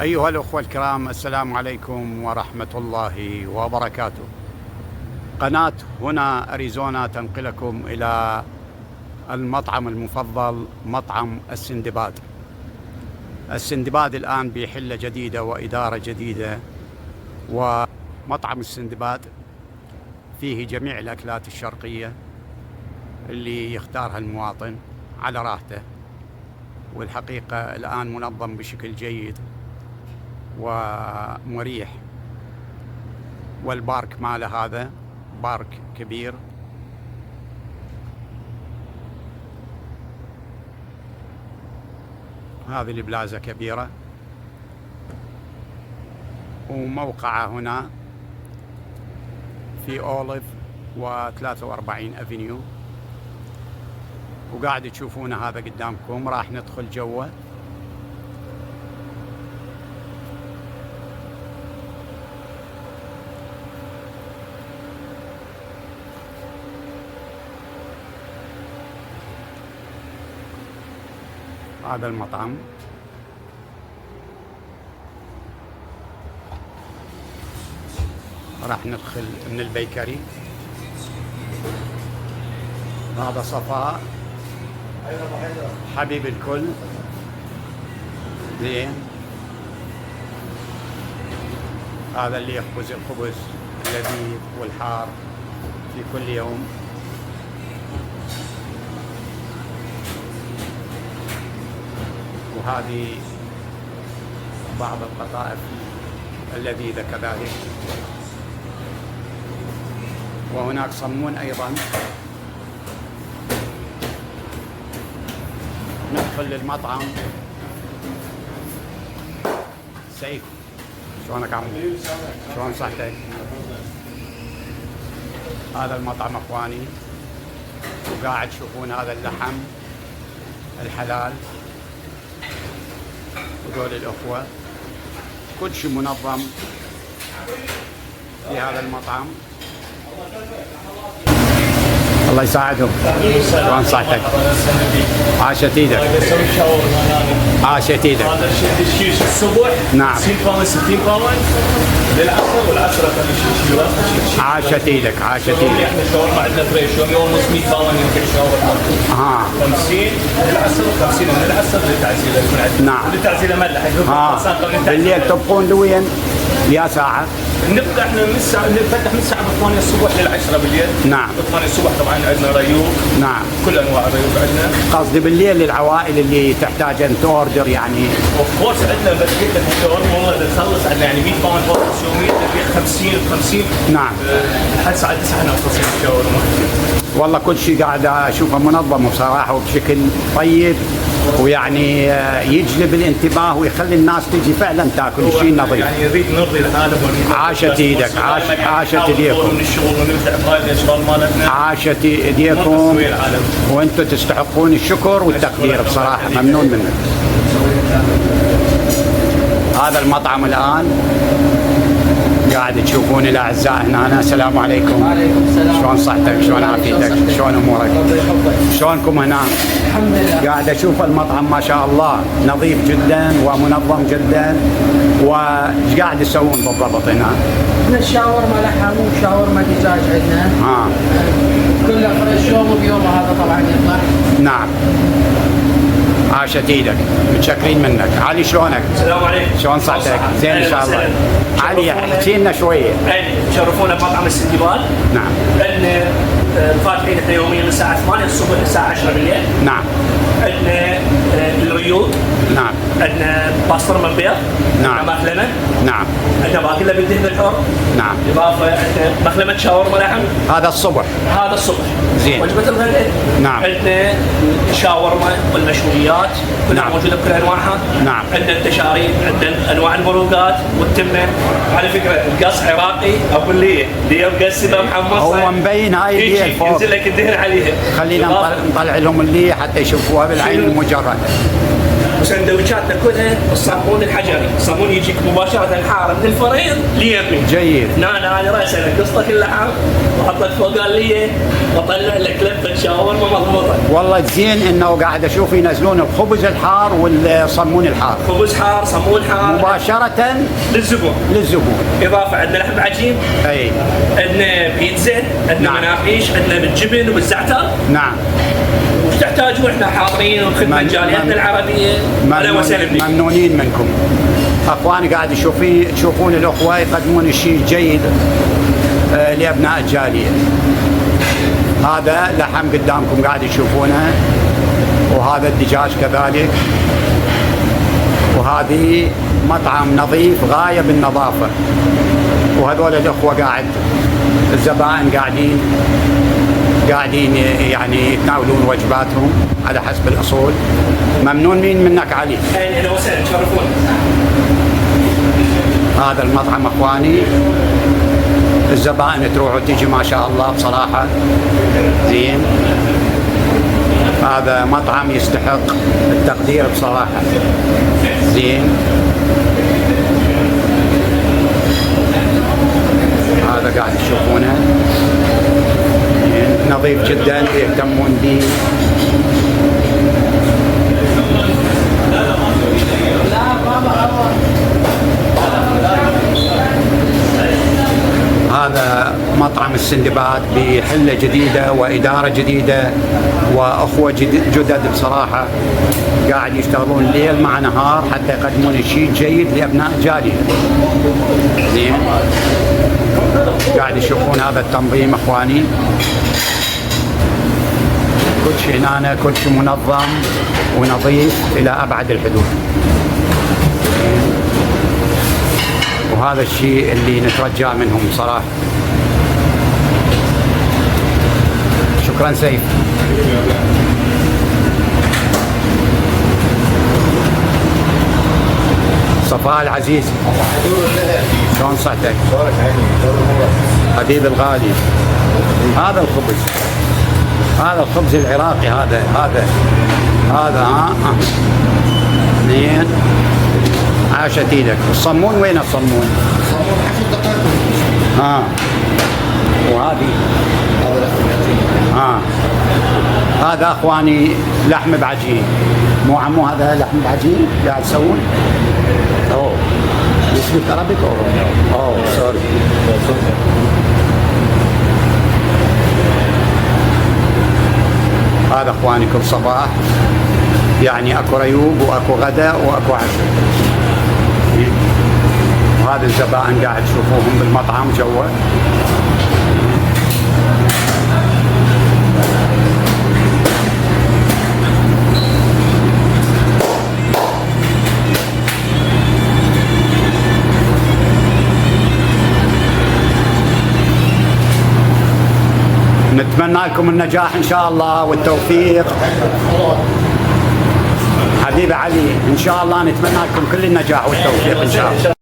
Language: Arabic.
أيها الأخوة الكرام، السلام عليكم ورحمة الله وبركاته. قناة هنا أريزونا تنقلكم إلى المطعم المفضل، مطعم السندباد. السندباد الآن بحلة جديدة وإدارة جديدة، ومطعم السندباد فيه جميع الأكلات الشرقية اللي يختارها المواطن على راحته، والحقيقة الآن منظم بشكل جيد ومريح. والبارك ماله هذا بارك كبير، هذه البلازا كبيرة، وموقعه هنا في أوليف و43 أفنيو، وقاعد تشوفونه هذا قدامكم. راح ندخل جوه. هذا المطعم راح ندخل من البيكري. هذا صفاء حبيب الكل، زين. هذا اللي يخبز الخبز اللذيذ والحار في كل يوم. وهذه بعض القطائف اللذيذة كذلك. وهناك صمون أيضا. ندخل للمطعم. سيف، شلونك عمو؟ شلون صحتك؟ هذا المطعم اخواني، وقاعد تشوفون هذا اللحم الحلال، ودول الأخوة، كل شيء منظم في هذا المطعم. الله يساعدهم. شلون صحتك؟ عاشت ايدك. عاشت ايدك. هذا الشيء الصبح نعم 60 باوند للعصر، والعصر عاشت ايدك. عاشت ايدك. احنا شاورما عندنا فريش، يوم ونص 100 باوند يمكن شاورما. 50 للعصر و50 من العصر للتعزيله. نعم. للتعزيله ملح. بالليل تبقون لوين؟ يا ساعة؟ نبدا احنا من الساعه، نفتح من الساعه 8 الصبح لل10 بالليل. نعم. 8 الصبح طبعا عندنا ريوق. نعم. كل انواع الريوق عندنا. قصدي بالليل للعوائل اللي تحتاج ان توردر يعني. اوف كورس عندنا، بس جدا الشاورما والله تخلص عندنا يعني 100 باوند يوميا، 50 50. نعم. لحد الساعه 9 احنا مخلصين الشاورما. والله كل شيء قاعد اشوفه منظم بصراحه وبشكل طيب، ويعني يجلب الانتباه ويخلي الناس تجي فعلا تاكل شيء نظيف. يعني نريد نرضي العالم. عاشت ايدك. عاشت ايديكم. من الشغل ونفتح بهاي الاشغال مالتنا. عاشت ايديكم، وانتم تستحقون الشكر والتقدير بصراحه. ممنون منك. هذا المطعم الان قاعد تشوفون الاعزاء هنا. السلام عليكم. وعليكم السلام. شلون صحتك؟ شلون عافيتك؟ شلون امورك؟ شلونكم هنا؟ الحمد لله. قاعد اشوف المطعم ما شاء الله نظيف جدا ومنظم جدا. وايش قاعد تسوون بالضبط هنا؟ عندنا شاورما لحم وشاورما دجاج عندنا. كله فريش يوم بيوم، هذا طبعا يطلع. نعم. عاشت ايدك، متشكرين منك. علي شلونك؟ السلام عليكم. شلون صحتك؟ زين ان شاء الله. علي احكي لنا شويه. شرفونا بمطعم السندباد. نعم. عندنا فاتحين احنا يوميا من الساعه 8 الصبح للساعه 10 بالليل. نعم. عندنا الريوق. نعم. عندنا باسطرمه بيض. نعم. عندنا مخلمه. نعم. عندنا باكله بالدهن الحر. نعم. اضافه عندنا مخلمه شاورما لحم. هذا الصبح. هذا الصبح. زين. وجبه الغداء. نعم. عندنا شاورما والمشويات كلها نعم. موجوده بكل انواعها. نعم. عندنا التشاريب، عندنا انواع المروقات والتمن. على فكره القص عراقي ابو الليه، ليه مقسمه محمصه. هو مبين هاي اللي فوق. ينزل لك الدهن عليها. خلينا نطلع لهم اللي حتى يشوفوها بالعين المجرده. وسندويشاتنا كلها الصابون الحجري، الصابون يجيك مباشره حار من الفريض ليمي. جيد. انا راسا قصتك اللحم واحط لك فوق الليه واطلع لك لفه شاورما مضبوطه. والله زين انه قاعد اشوف ينزلون الخبز الحار والصمون الحار. خبز حار، صمون حار مباشرة للزبون. اضافه عندنا لحم عجين. اي. عندنا بيتزا، عندنا نعم. مناقيش، عندنا بالجبن وبالزعتر. نعم. وش تحتاجون احنا حاضرين وخدمه جاليتنا العربيه. اهلا وسهلا بكم. ممنونين منكم. اخواني قاعد تشوفون الاخوه يقدمون الشيء جيد لابناء الجاليه. هذا لحم قدامكم قاعد تشوفونه، وهذا الدجاج كذلك، وهذه مطعم نظيف غايه بالنظافه. وهذول الاخوه قاعد الزبائن قاعدين يعني يتناولون وجباتهم على حسب الاصول. ممنون منك علي. اهلا وسهلا، تشرفون. هذا المطعم اخواني الزبائن تروح وتجي ما شاء الله بصراحه زين. هذا مطعم يستحق التقدير بصراحه زين. هذا قاعد تشوفونه نظيف جدا، يهتمون به. هذا مطعم السندباد بحلة جديدة وإدارة جديدة وأخوة جدد بصراحة قاعد يشتغلون ليل مع نهار حتى يقدمون شيء جيد لأبناء الجالية. زين. قاعد يشوفون هذا التنظيم اخواني، كل شيء هنا كل شيء منظم ونظيف الى ابعد الحدود. وهذا الشيء اللي نترجاه منهم صراحه. شكرا سيف. صفاء العزيز، شلون صحتك؟ حبيب الغالي. هذا الخبز، هذا الخبز العراقي، هذا اثنين. عاشت ايدك. الصمون وين الصمون؟ وهذه هذا اخواني لحم بعجين. مو عمو هذا لحم بعجين قاعد تسوون؟ اوه you speak Arabic or oh sorry. هذا اخواني كل صباح يعني اكو ريوب واكو غداء واكو عشاء. وهذا الزبائن قاعد تشوفوهم بالمطعم جوا. نتمنى لكم النجاح ان شاء الله والتوفيق. حبيبي علي ان شاء الله نتمنى لكم كل النجاح والتوفيق ان شاء الله.